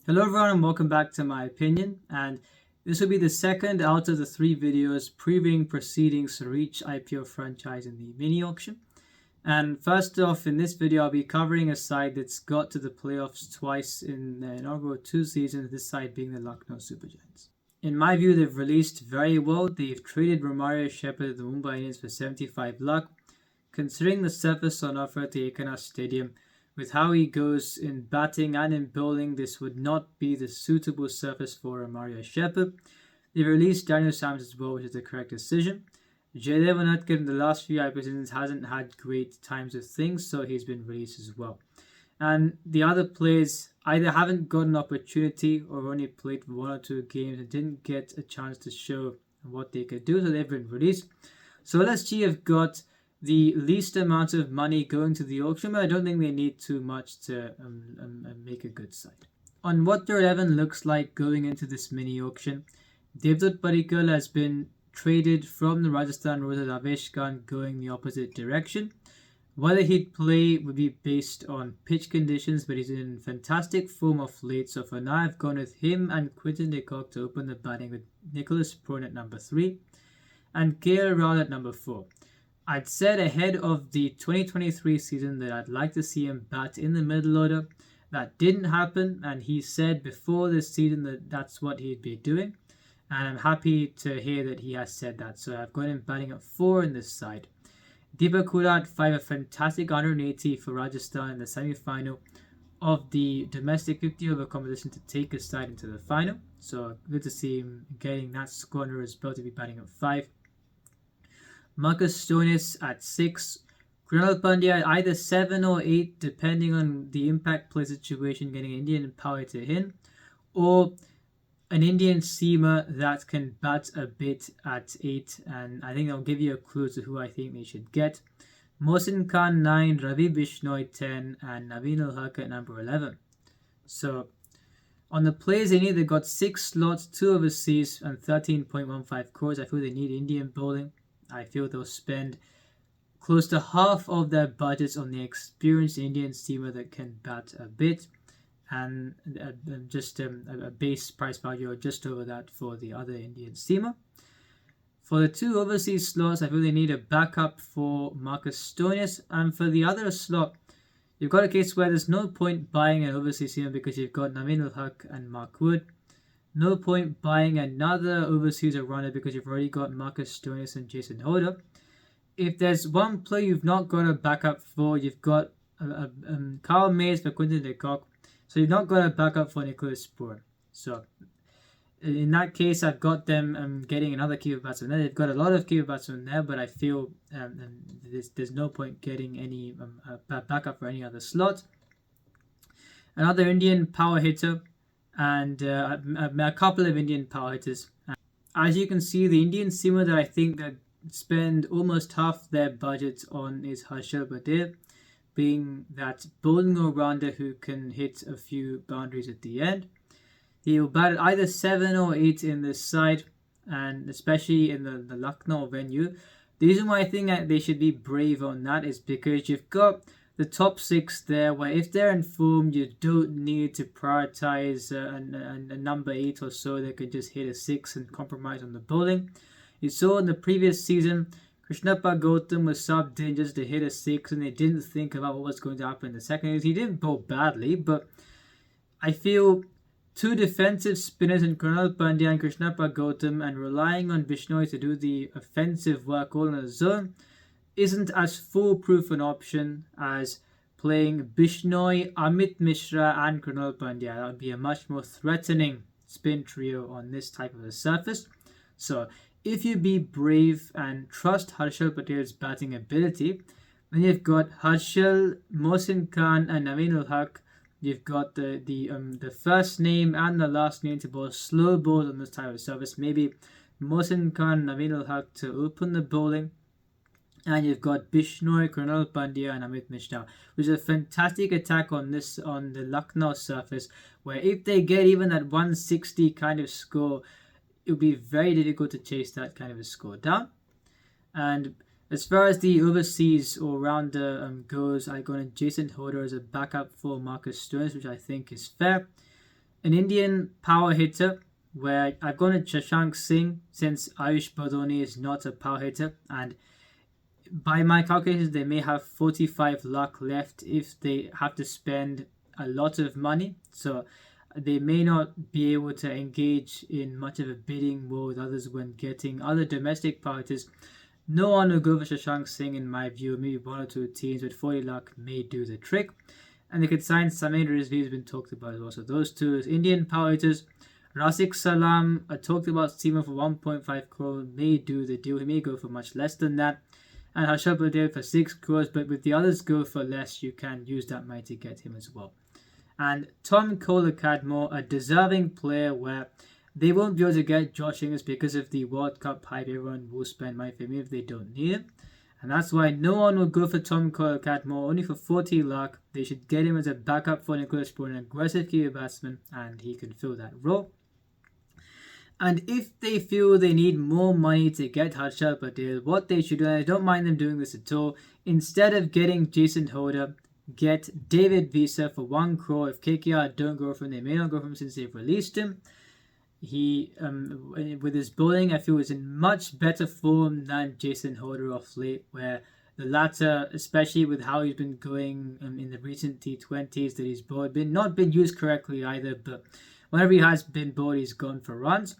Hello everyone and welcome back to my opinion, and this will be the second out of the three videos previewing proceedings to reach IPL franchise in the mini auction. And first off, in this video I'll be covering a side that's got to the playoffs twice in the inaugural two seasons, this side being the Lucknow Super Giants. In my view, they've released very well. They've traded Romario Shepherd of the Mumbai Indians for 75 lakh. Considering the surface on offer at the Ekana Stadium, with how he goes in batting and in bowling, this would not be the suitable surface for Mario Shepherd. They've released Daniel Sams as well, which is the correct decision. Jaydev Unatkar in the last few IPL seasons hasn't had great times of things, so he's been released as well. And the other players either haven't got an opportunity or only played one or two games and didn't get a chance to show what they could do, so they've been released. So LSG have got the least amount of money going to the auction, but I don't think they need too much to make a good side. On what their 11 looks like going into this mini auction, Devdutt Padikkal has been traded from the Rajasthan Royals, Avesh Khan going the opposite direction. Whether he'd play would be based on pitch conditions, but he's in fantastic form of late, so for now I've gone with him and Quinton de Kock to open the batting with Nicholas Prone at number 3 and KL Rahul at number 4. I'd said ahead of the 2023 season that I'd like to see him bat in the middle order. That didn't happen, and he said before this season that that's what he'd be doing. And I'm happy to hear that he has said that. So I've got him batting at 4 in this side. Deepak Hooda at 5, a fantastic 180 for Rajasthan in the semi-final of the domestic 50-over competition to take his side into the final. So good to see him getting that score under his belt to be batting at 5. Marcus Stoinis at 6, Krunal Pandya at either 7 or 8 depending on the impact play situation, getting Indian power to him, or an Indian seamer that can bat a bit at 8, and I think I'll give you a clue to who I think they should get. Mohsin Khan 9, Ravi Bishnoi 10, and Naveen Ul-Haq at number 11. So on the players they need, they've got 6 slots, 2 overseas and 13.15 crores. I feel they need Indian bowling. I feel they'll spend close to half of their budgets on the experienced Indian seamer that can bat a bit, and just a base price value or just over that for the other Indian seamer. For the 2 overseas slots, I feel they need a backup for Marcus Stoinis, and for the other slot, you've got a case where there's no point buying an overseas seamer because you've got Naveen Ul-Haq and Mark Wood. No point buying another overseas runner because you've already got Marcus Stoinis and Jason Holder. If there's one player you've not got a backup for, you've got Carl Mays for Quinton de Kock. So you've not got a backup for Nicholas Prone. So in that case, I've got them getting another keeper batsman there. They've got a lot of keeper batsmen there, but I feel there's no point getting any backup for any other slot. Another Indian power hitter, and a couple of Indian power hitters. As you can see, the Indian seamer that I think that spend almost half their budget on is Harshal Patel, being that bowling all-rounder who can hit a few boundaries at the end. He'll bat at either 7 or 8 in this side, and especially in the Lucknow venue. The reason why I think that they should be brave on that is because you've got the top 6 there, where if they're in form, you don't need to prioritize a number 8 or so that could just hit a 6 and compromise on the bowling. You saw in the previous season, Krishnappa Gautam was subbed in just to hit a 6, and they didn't think about what was going to happen in the second innings. He didn't bowl badly, but I feel 2 defensive spinners in Krunal Pandya and Krishnappa Gautam, and relying on Bishnoi to do the offensive work all in his zone, isn't as foolproof an option as playing Bishnoi, Amit Mishra and Krunal Pandya. That would be a much more threatening spin trio on this type of a surface. So if you be brave and trust Harshal Patel's batting ability, then you've got Harshal, Mohsin Khan and Naveen Ul-Haq. You've got the first name and the last name to bowl slow balls on this type of surface. Maybe Mohsin Khan, Naveen Ul-Haq to open the bowling. And you've got Bishnoi, Krunal Pandya and Amit Mishra, which is a fantastic attack on the Lucknow surface, where if they get even that 160 kind of score, it will be very difficult to chase that kind of a score down. And as far as the overseas all-rounder goes, I got Jason Holder as a backup for Marcus Stoinis, which I think is fair. an Indian power hitter where I've gone to Shashank Singh since Ayush Badoni is not a power hitter, and by my calculations they may have 45 lakh left if they have to spend a lot of money, so they may not be able to engage in much of a bidding war with others when getting other domestic power hitters. No one will go for Shashank Singh in my view. Maybe one or two teams with 40 lakh may do the trick. And they could sign Sameer Rizvi, has been talked about as well. So those two Indian power hitters. Rasik Salam, I talked about Seaman for 1.5 crore, may do the deal. He may go for much less than that. And Harshal Patel for 6 crores, but with the others go for less, you can use that money to get him as well. And Tom Kohler-Cadmore, a deserving player where they won't be able to get Josh Ingles because of the World Cup hype. Everyone will spend money for him if they don't need him. And that's why no one will go for Tom Kohler-Cadmore, only for 40 lakh. They should get him as a backup for Nicholas Poor, an aggressive keeper batsman, and he can fill that role. And if they feel they need more money to get Harshal Patel, what they should do, and I don't mind them doing this at all, instead of getting Jason Holder, get David Visa for 1 crore. If KKR don't go for him, they may not go for him since they've released him. He, with his bowling, I feel is in much better form than Jason Holder of late, where the latter, especially with how he's been going in the recent T20s that he's bowled, not been used correctly either, but whenever he has been bowled, he's gone for runs.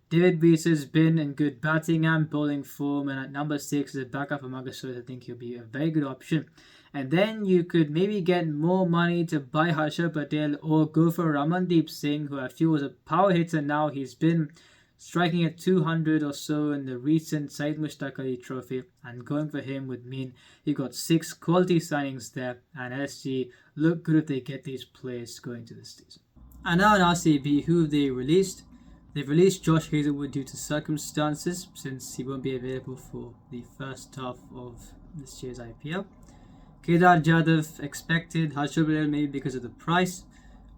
David Visa has been in good batting and bowling form, and at number 6 as a backup for Magasur, I think he'll be a very good option. And then you could maybe get more money to buy Harshal Patel or go for Ramandeep Singh, who I feel is a power hitter now. He's been striking at 200 or so in the recent Syed Mushtaq Ali Trophy, and going for him would mean you got 6 quality signings there, and LSG look good if they get these players going to this season. And now in RCB, who have they released? They've released Josh Hazelwood due to circumstances, since he won't be available for the first half of this year's IPL. Kedar Jadhav expected, Harshal Patel maybe because of the price.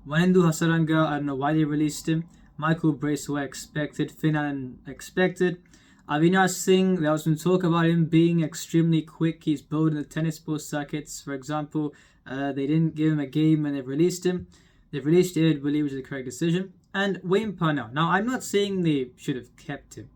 Wanindu Hasaranga, I don't know why they released him. Michael Bracewell expected, Finn Allen expected. Avinash Singh, there was some talk about him being extremely quick. He's bowled in the tennis ball circuits, for example. They didn't give him a game when they've released him. They've released David Willey, which is the correct decision. And Wayne Parnell. Now, I'm not saying they should have kept him,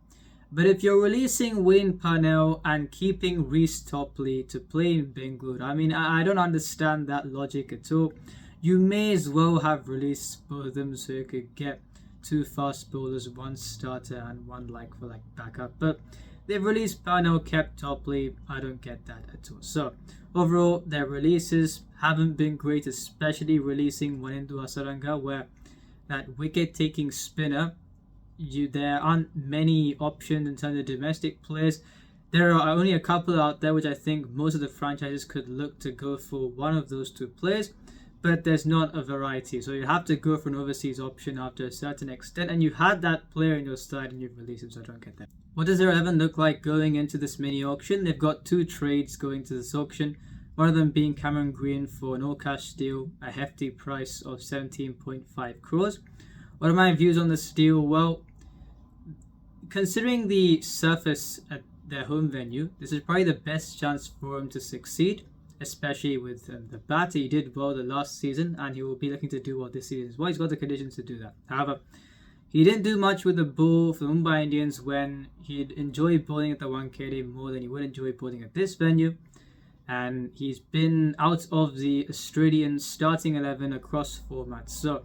but if you're releasing Wayne Parnell and keeping Reece Topley to play in Bangalore, I mean, I don't understand that logic at all. You may as well have released both of them so you could get 2 fast bowlers, 1 starter and 1 for backup. But they've released Parnell, kept Topley. I don't get that at all. So overall, their releases haven't been great, especially releasing Wanindu Hasaranga, where that wicket-taking spinner, there aren't many options in terms of domestic players. There are only a couple out there which I think most of the franchises could look to go for one of those 2 players, but there's not a variety. So you have to go for an overseas option after a certain extent, and you had that player in your side and you've released him, so I don't get that. What does their 11 look like going into this mini auction? They've got 2 trades going to this auction. One of them being Cameron Green for an all-cash deal, a hefty price of 17.5 crores. What are my views on this deal? Well, considering the surface at their home venue, this is probably the best chance for him to succeed, especially with the bat. He did well the last season, and he will be looking to do well this season as well. He's got the conditions to do that. However, he didn't do much with the ball for the Mumbai Indians when he'd enjoy bowling at the Wankhede more than he would enjoy bowling at this venue. And he's been out of the Australian starting 11 across formats. So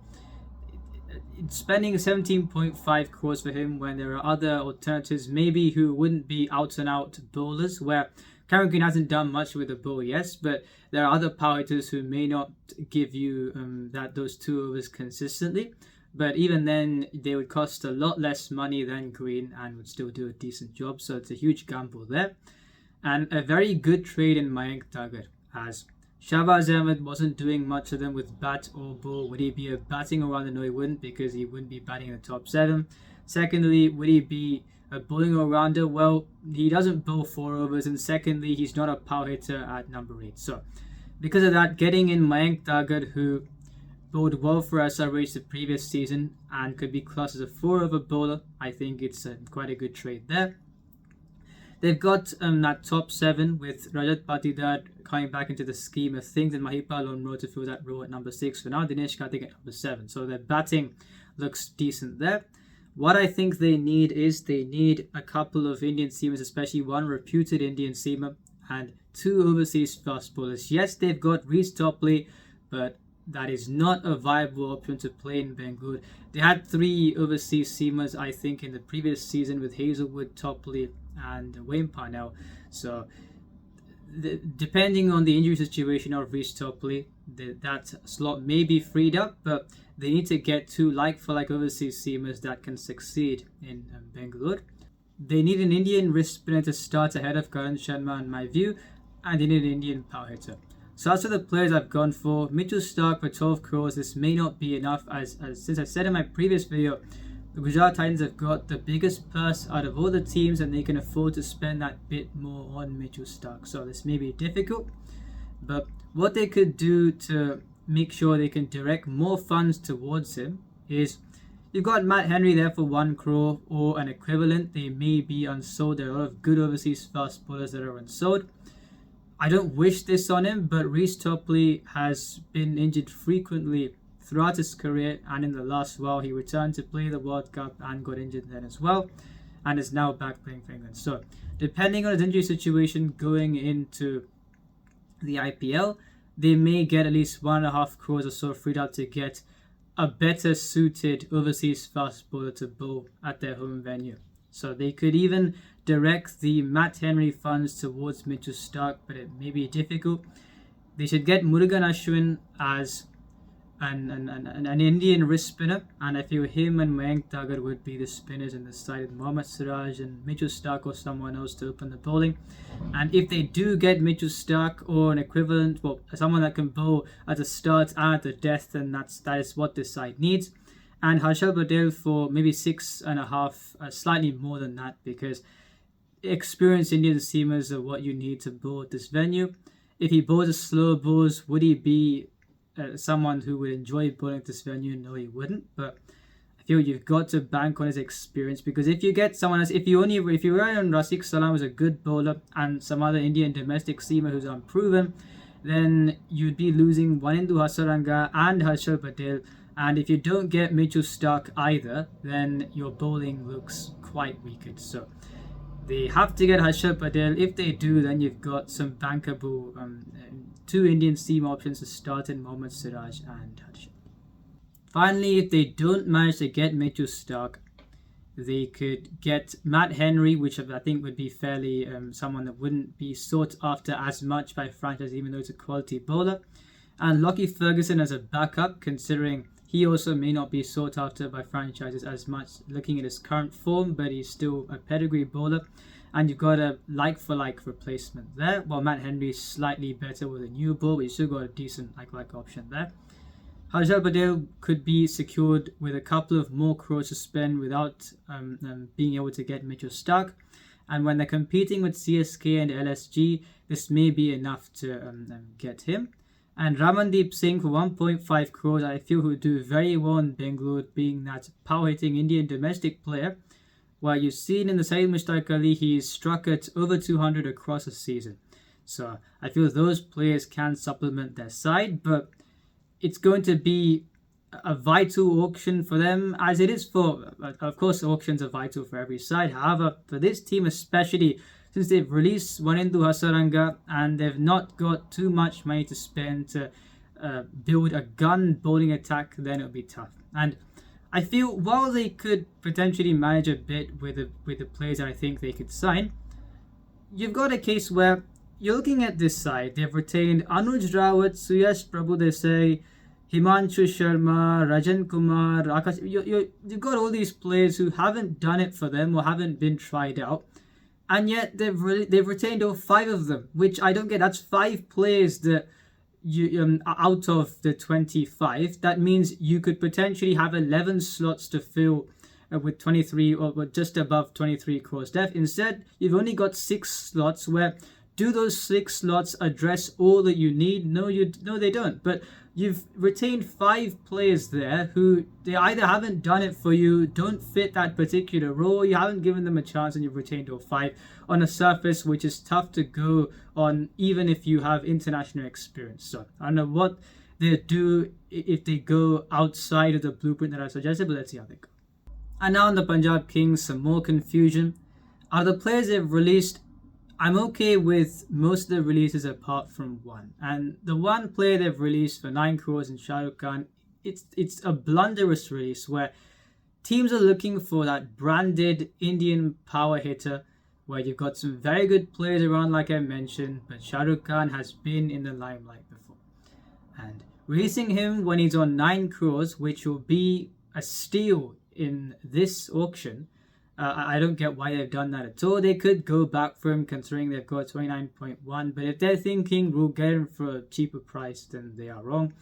spending 17.5 crores for him when there are other alternatives maybe who wouldn't be out and out bowlers, where Cameron Green hasn't done much with the ball, yes, but there are other power hitters who may not give you those 2 overs consistently. But even then, they would cost a lot less money than Green and would still do a decent job. So it's a huge gamble there. And a very good trade in Mayank Thakur, as Shahbaz Ahmed wasn't doing much of them with bat or ball. Would he be a batting all-rounder? No, he wouldn't, because he wouldn't be batting in the top 7. Secondly, would he be a bowling all-rounder? Well, he doesn't bowl 4 overs. And secondly, he's not a power hitter at number 8. So because of that, getting in Mayank Thakur, who bowled well for SRH the previous season and could be classed as a 4-over bowler, I think it's quite a good trade there. They've got that top 7 with Rajat Patidar coming back into the scheme of things, and Mahipal on road to fill that role at number 6 for now. Dinesh Karthik at number 7. So their batting looks decent there. What I think they need is they need a couple of Indian seamers, especially one reputed Indian seamer and two overseas fast bowlers. Yes, they've got Reece Topley, but that is not a viable option to play in Bangalore. They had three overseas seamers, I think, in the previous season with Hazelwood, Topley, and Wayne Parnell. So, depending on the injury situation of Reece Topley, that slot may be freed up, but they need to get two like-for-like overseas seamers that can succeed in Bangalore. They need an Indian wrist spinner to start ahead of Karan Sharma, in my view, and they need an Indian power hitter. So as for the players I've gone for, Mitchell Starc for 12 crores, this may not be enough as since I said in my previous video, the Gujarat Titans have got the biggest purse out of all the teams and they can afford to spend that bit more on Mitchell Starc. So this may be difficult, but what they could do to make sure they can direct more funds towards him is you've got Matt Henry there for 1 crore or an equivalent. They may be unsold. There are a lot of good overseas fast bowlers that are unsold. I don't wish this on him, but Reece Topley has been injured frequently throughout his career, and in the last while he returned to play the World Cup and got injured then as well, and is now back playing for England. So depending on his injury situation going into the IPL, they may get at least 1.5 crores or so freed up to get a better suited overseas fast bowler to bowl at their home venue. So they could even direct the Matt Henry funds towards Mitchell Starc, but it may be difficult. They should get Murugan Ashwin as an Indian wrist spinner, and I feel him and Mayank Thakur would be the spinners in the side with Mohammad Siraj and Mitchell Starc or someone else to open the bowling. And if they do get Mitchell Starc or an equivalent, well, someone that can bowl at the start and at the death, then that is what this side needs. And Harshal Patel for maybe 6.5, slightly more than that, because experienced Indian seamers are what you need to bowl at this venue. If he bowls a slow balls, would he be someone who would enjoy bowling at this venue? No, he wouldn't. But I feel you've got to bank on his experience, because if you get someone else, if you rely on Rafiq Salam as a good bowler and some other Indian domestic seamer who's unproven, then you'd be losing Wanindu Hasaranga and Harshal Patel. And if you don't get Mitchell Starc either, then your bowling looks quite weakened. So they have to get Harshal Patel. If they do, then you've got some bankable two Indian seam options to start in Mohammad Siraj and Harshal. Finally, if they don't manage to get Mitchell Starc, they could get Matt Henry, which I think would be fairly someone that wouldn't be sought after as much by franchise, even though it's a quality bowler. And Lockie Ferguson as a backup, considering he also may not be sought after by franchises as much looking at his current form, but he's still a pedigree bowler. And you've got a like-for-like replacement there. Well, Matt Henry is slightly better with a new ball, but you still got a decent like-for-like option there. Harshal Patel could be secured with a couple of more crores to spend without being able to get Mitchell Starc. And when they're competing with CSK and LSG, this may be enough to get him. And Ramandeep Singh for 1.5 crores, I feel he would do very well in Bangalore, being that power-hitting Indian domestic player. While you've seen in the Syed Mushtaq Ali, he's struck at over 200 across a season. So I feel those players can supplement their side, but it's going to be a vital auction for them, as it is for, of course, auctions are vital for every side. However, for this team especially, since they've released Wanindu Hasaranga and they've not got too much money to spend to build a gun bowling attack, then it'll be tough. And I feel while they could potentially manage a bit with the players I think they could sign, you've got a case where you're looking at this side. They've retained Anuj Rawat, Suyash Prabhudesai, Himanshu Sharma, Rajan Kumar, Akash. You've got all these players who haven't done it for them or haven't been tried out. And yet they've retained all 5 of them, which I don't get. That's 5 players that you out of the 25. That means you could potentially have 11 slots to fill with 23 or just above 23 crores depth. Instead, you've only got 6 slots. Where do those 6 slots address all that you need? No, they don't. But you've retained 5 players there who they either haven't done it for you, don't fit that particular role, you haven't given them a chance, and you've retained all 5 on a surface which is tough to go on even if you have international experience. So I don't know what they do if they go outside of the blueprint that I suggested, but let's see how they go. And now in the Punjab Kings, some more confusion. Out of the players they've released, I'm okay with most of the releases apart from one. And the one player they've released for 9 crores in Shah Rukh Khan, it's a blunderous release where teams are looking for that branded Indian power hitter where you've got some very good players around, like I mentioned, but Shah Rukh Khan has been in the limelight before. And releasing him when he's on 9 crores, which will be a steal in this auction, I don't get why they've done that at all. They could go back for him considering they've got 29.1, but if they're thinking we'll get him for a cheaper price, then they are wrong.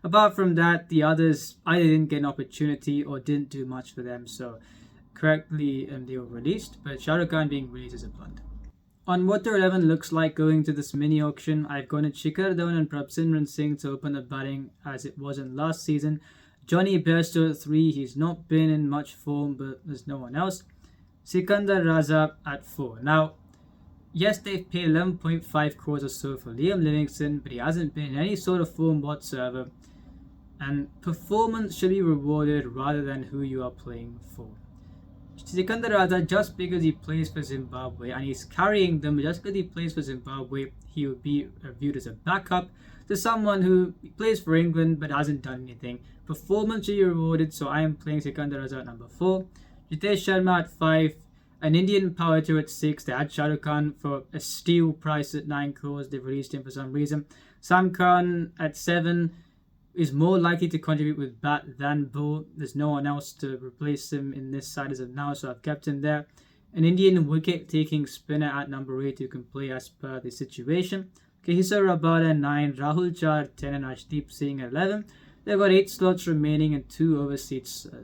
Apart from that, the others either didn't get an opportunity or didn't do much for them, so correctly they were released, but Shah Rukh Khan being released is a blunder. On what their 11 looks like going to this mini auction, I've gone to Shikhar Dhawan and Prabhsimran Singh to open the batting as it was in last season. Johnny Bairstow at 3, he's not been in much form, but there's no one else. Sikandar Raza at 4. Now, yes, they've paid 11.5 crores or so for Liam Livingstone, but he hasn't been in any sort of form whatsoever. And performance should be rewarded rather than who you are playing for. Sikandar Raza, just because he plays for Zimbabwe and he's carrying them, just because he plays for Zimbabwe, he would be viewed as a backup to someone who plays for England but hasn't done anything. Performance should be rewarded, so I am playing Sikandar Raza at number 4. Jitesh Sharma at 5, an Indian power hitter at 6. They had Shah Rukh Khan for a steal price at 9 crores. They've released him for some reason. Sam Curran at 7 is more likely to contribute with bat than ball. There's no one else to replace him in this side as of now, so I've kept him there. An Indian wicket-taking spinner at number 8 who can play as per the situation. Kagiso Rabada at 9, Rahul Chahar at 10, and Arshdeep Singh at 11. They've got 8 slots remaining and 2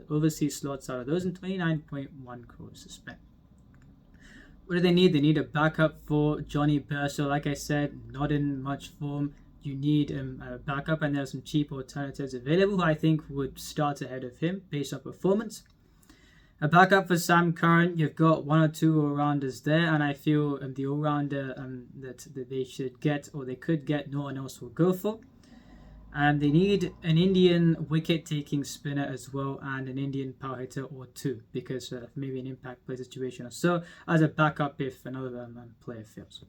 overseas slots out of those, and 29.1 crores to spend. What do they need? They need a backup for Johnny Bairstow. Like I said, not in much form. You need a backup, and there are some cheap alternatives available who I think would start ahead of him based on performance. A backup for Sam Curran. You've got 1 or 2 all-rounders there, and I feel the all-rounder that they should get or they could get, no one else will go for. And they need an Indian wicket-taking spinner as well, and an Indian power hitter or 2, because maybe an impact play situation or so as a backup if another player fails.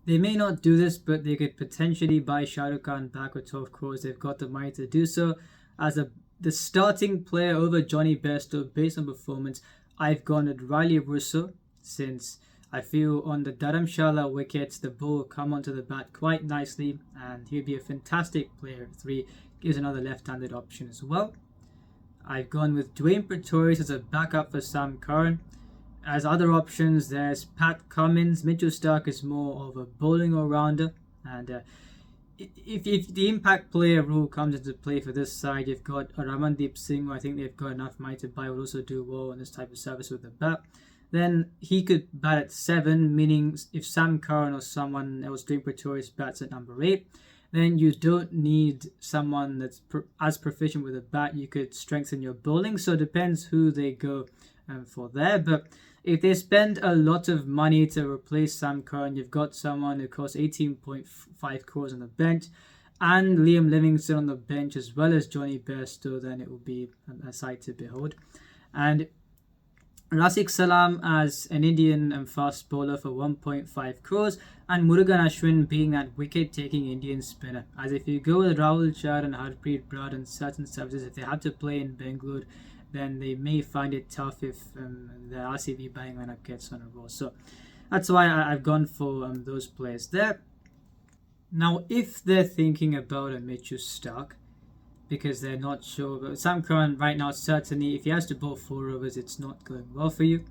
They may not do this, but they could potentially buy Shah Rukh Khan back with 12 crores. They've got the money to do so. As the starting player over Johnny Bairstow based on performance, I've gone with Riley Russo, since I feel on the Dharamshala wickets, the ball will come onto the bat quite nicely, and he'll be a fantastic player at 3. Gives another left-handed option as well. I've gone with Dwayne Pretorius as a backup for Sam Curran. As other options, there's Pat Cummins. Mitchell Stark is more of a bowling all-rounder, and if the impact player rule comes into play for this side, you've got Ramandeep Singh, who I think they've got enough money to buy, will also do well in this type of service with the bat. Then he could bat at 7, meaning if Sam Curran or someone else doing Pretorius bats at number 8, then you don't need someone that's as proficient with a bat. You could strengthen your bowling, so it depends who they go for there. But if they spend a lot of money to replace Sam Curran, you've got someone who costs 18.5 crores on the bench, and Liam Livingstone on the bench as well as Johnny Bairstow, then it will be a sight to behold. And Rafiq Salam as an Indian fast bowler for 1.5 crores, and Murugan Ashwin being that wicket-taking Indian spinner. As if you go with Rahul Chahar and Harpreet Brar and certain services, if they have to play in Bangalore, then they may find it tough if the RCB batting lineup gets on a roll. So that's why I've gone for those players there. Now, if they're thinking about a Mitchell Stark, because they're not sure, but Sam Curran right now, certainly, if he has to bowl 4 overs, it's not going well for you.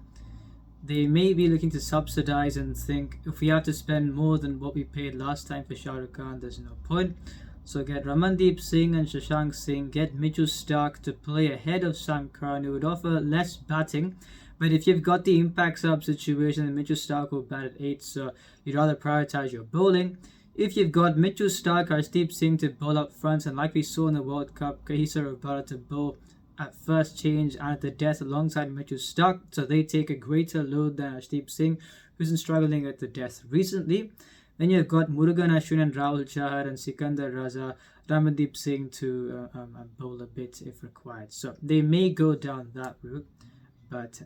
They may be looking to subsidize and think, if we have to spend more than what we paid last time for Shah Rukh Khan, there's no point. So get Ramandeep Singh and Shashank Singh, get Mitchell Stark to play ahead of Sam Curran, who would offer less batting. But if you've got the impact sub situation, then Mitchell Stark will bat at 8, so you'd rather prioritize your bowling. If you've got Mitchell Stark, Arshdeep Singh to bowl up front, and like we saw in the World Cup, Kagiso Rabada to bowl at first change and at the death alongside Mitchell Stark, so they take a greater load than Arshdeep Singh, who's been struggling at the death recently. Then you've got Murugan Ashwin and Rahul Chahar and Sikandar Raza Ramandeep Singh to bowl a bit if required. So they may go down that route, but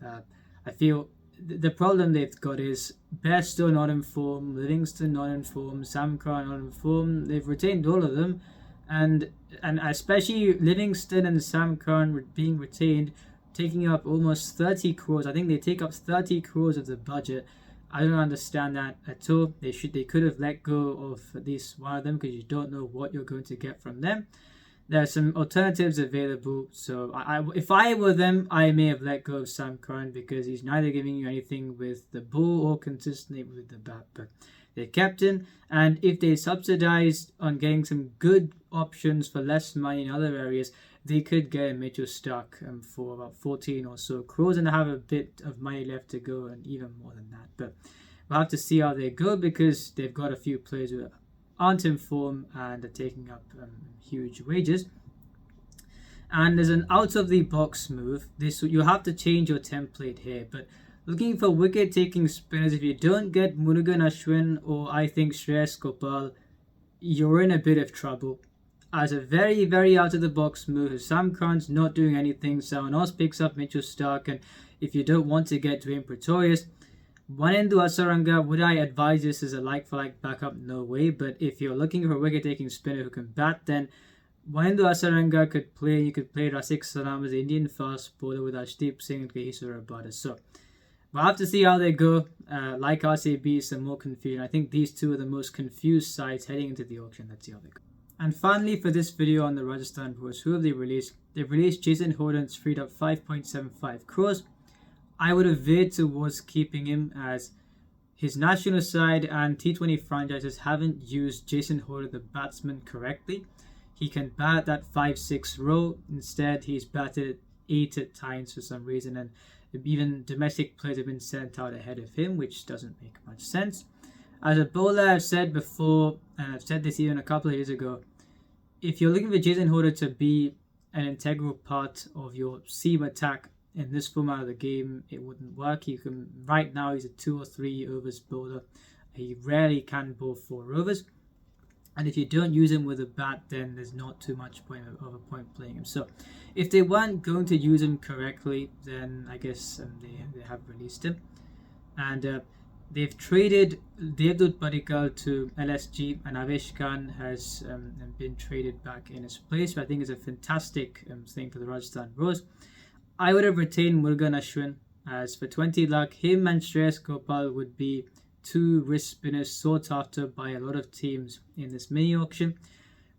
I feel the problem they've got is Bairstow not in form, Livingston not in form, Sam Curran not in form. They've retained all of them, and especially Livingston and Sam Curran being retained, taking up almost 30 crores. I think they take up 30 crores of the budget. I don't understand that at all. They could have let go of at least one of them, because you don't know what you're going to get from them. There are some alternatives available. So if I were them, I may have let go of Sam Curran, because he's neither giving you anything with the ball or consistently with the bat. But they kept him, and if they subsidized on getting some good options for less money in other areas, they could get Mitchell Stark for about 14 or so crores and have a bit of money left to go, and even more than that. But we'll have to see how they go, because they've got a few players who aren't in form and are taking up huge wages. And there's an out-of-the-box move. You have to change your template here, but looking for wicket-taking spinners, if you don't get Murugan Ashwin or I think Shreyas Gopal, you're in a bit of trouble. As a very, very out-of-the-box move, if Sam Curran's not doing anything, someone else picks up Mitchell Stark, and if you don't want to get Dwayne Pretorius, Wanendu Hasaranga, would I advise this as a like-for-like backup? No way. But if you're looking for a wicket-taking spinner who can bat, then Wanendu Hasaranga could play. You could play Rasik Salam as the Indian fast bowler with Ashdeep Singh and Kahisura Rabada. So we'll have to see how they go. Like RCB, some more confusion. I think these two are the most confused sides heading into the auction. Let's see how they go. And finally, for this video on the Rajasthan Royals, who have they released? They've released Jason Horden's freed up 5.75 crores. I would have veered towards keeping him, as his national side and T20 franchises haven't used Jason Horder, the batsman, correctly. He can bat that 5-6 role. Instead, he's batted 8 at times for some reason, and even domestic players have been sent out ahead of him, which doesn't make much sense. As a bowler, I've said before, and I've said this even a couple of years ago, if you're looking for Jason Horder to be an integral part of your seam attack in this format of the game, it wouldn't work. Right now, he's a 2 or 3 overs bowler. He rarely can bowl 4 overs. And if you don't use him with a bat, then there's not too much of a point playing him. So if they weren't going to use him correctly, then I guess they have released him. And they've traded Devdutt Padikkal to LSG, and Avesh Khan has been traded back in his place, which I think is a fantastic thing for the Rajasthan Royals. I would have retained Murugan Ashwin, as for 20 lakh, him and Shreyas Gopal would be 2 wrist spinners sought after by a lot of teams in this mini auction.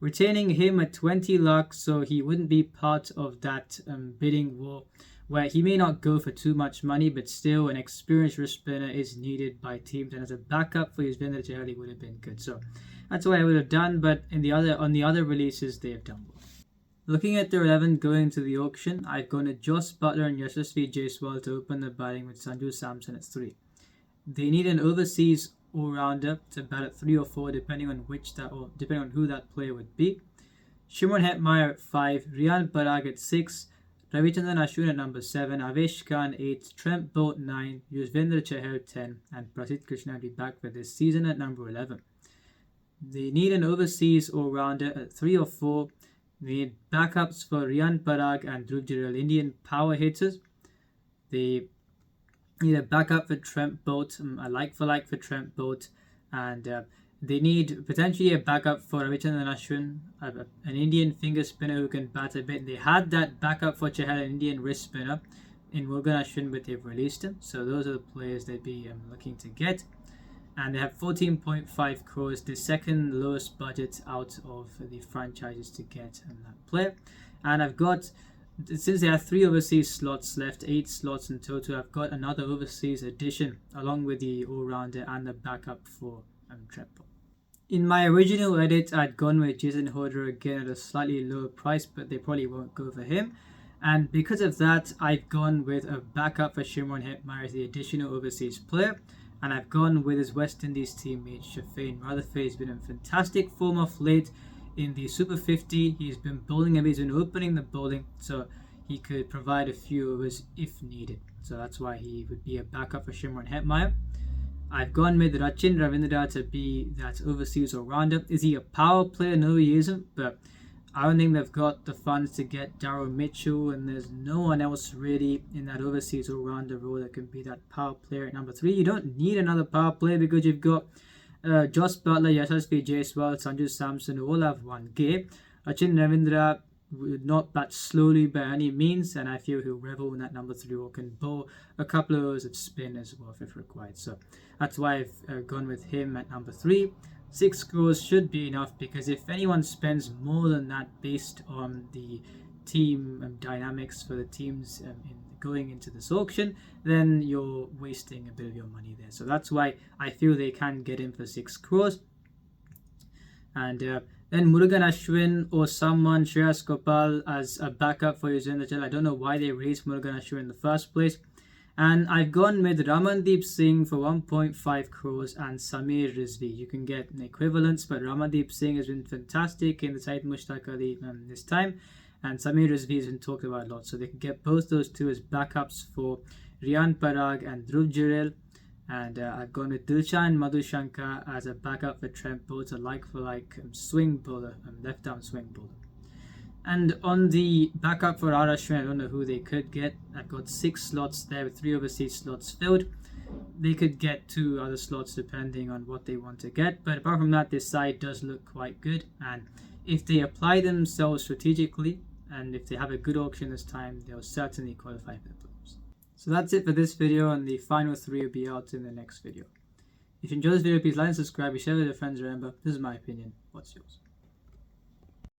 Retaining him at 20 lakh, so he wouldn't be part of that bidding war, where he may not go for too much money, but still an experienced wrist spinner is needed by teams, and as a backup for Yuzvendra Chahal would have been good. So that's what I would have done, but on the other releases, they have done well. Looking at their 11 going into the auction, I've gone to Jos Buttler and Yashasvi Jaiswal to open the batting with Sanju Samson at 3. They need an overseas all-rounder to bat at 3 or 4, depending on who that player would be. Shimron Hetmeyer at 5, Riyan Parag at 6, Ravichandran Ashwin at number 7, Avesh Khan 8, Trent Bolt 9, Yuzvendra Chahal 10, and Prasidh Krishna will be back for this season at number 11. They need an overseas all-rounder at 3 or 4. They need backups for Riyan Parag and Dhruv Jurel, Indian power hitters. They need a backup for Trent Bolt, a like-for-like for Trent Bolt, and they need potentially a backup for Ravichandran Ashwin, an Indian finger spinner who can bat a bit. They had that backup for Chahal, an Indian wrist spinner, in Murugan Ashwin, but they've released him. So those are the players they'd be looking to get. And they have 14.5 crores, the second lowest budget out of the franchises to get that player. And I've got, since they have 3 overseas slots left, 8 slots in total, I've got another overseas addition along with the all-rounder and the backup for Trent Bolt. In my original edit, I'd gone with Jason Horder again at a slightly lower price, but they probably won't go for him. And because of that, I've gone with a backup for Shimron Hetmeyer as the additional overseas player. And I've gone with his West Indies teammate, Shafane Rutherford. He's been in fantastic form of late in the Super 50. He's been bowling him, he's been opening the bowling, so he could provide a few overs if needed. So that's why he would be a backup for Shimron Hetmeyer. I've gone with Rachin Ravindra to be that overseas all-rounder. Is he a power player? No, he isn't, but I don't think they've got the funds to get Darryl Mitchell, and there's no one else really in that overseas all-rounder role that can be that power player at number 3. You don't need another power player because you've got Josh Butler, Yashasvi Jaiswal, Sanju Samson, who all have one game. Rachin Ravindra would not bat slowly by any means, and I feel he'll revel in that number 3 role, can bowl a couple of overs of spin as well if required. So that's why I've gone with him at number 3. 6 crores should be enough, because if anyone spends more than that based on the team dynamics for the teams going into this auction, then you're wasting a bit of your money there. So that's why I feel they can get in for 6 crores. And then Murugan Ashwin or someone, Shreyas Gopal, as a backup for Yuzvendra Chahal. I don't know why they raised Murugan Ashwin in the first place. And I've gone with Ramandeep Singh for 1.5 crores and Samir Rizvi. You can get an equivalence, but Ramandeep Singh has been fantastic in the Syed Mushtaq Ali this time, and Samir Rizvi has been talked about a lot. So they can get both those two as backups for Riyan Parag and Dhruv Jurel. And I've gone with Dilshan Madhushankar as a backup for Trent Bolt, a like-for-like swing bowler, left-arm swing bowler. And on the backup for R. Ashwin, I don't know who they could get. I've got 6 slots there with 3 overseas slots filled. They could get 2 other slots depending on what they want to get. But apart from that, this side does look quite good. And if they apply themselves strategically, and if they have a good auction this time, they'll certainly qualify for the playoffs. So that's it for this video, and the final 3 will be out in the next video. If you enjoyed this video, please like and subscribe, share with your friends. Remember, this is my opinion. What's yours?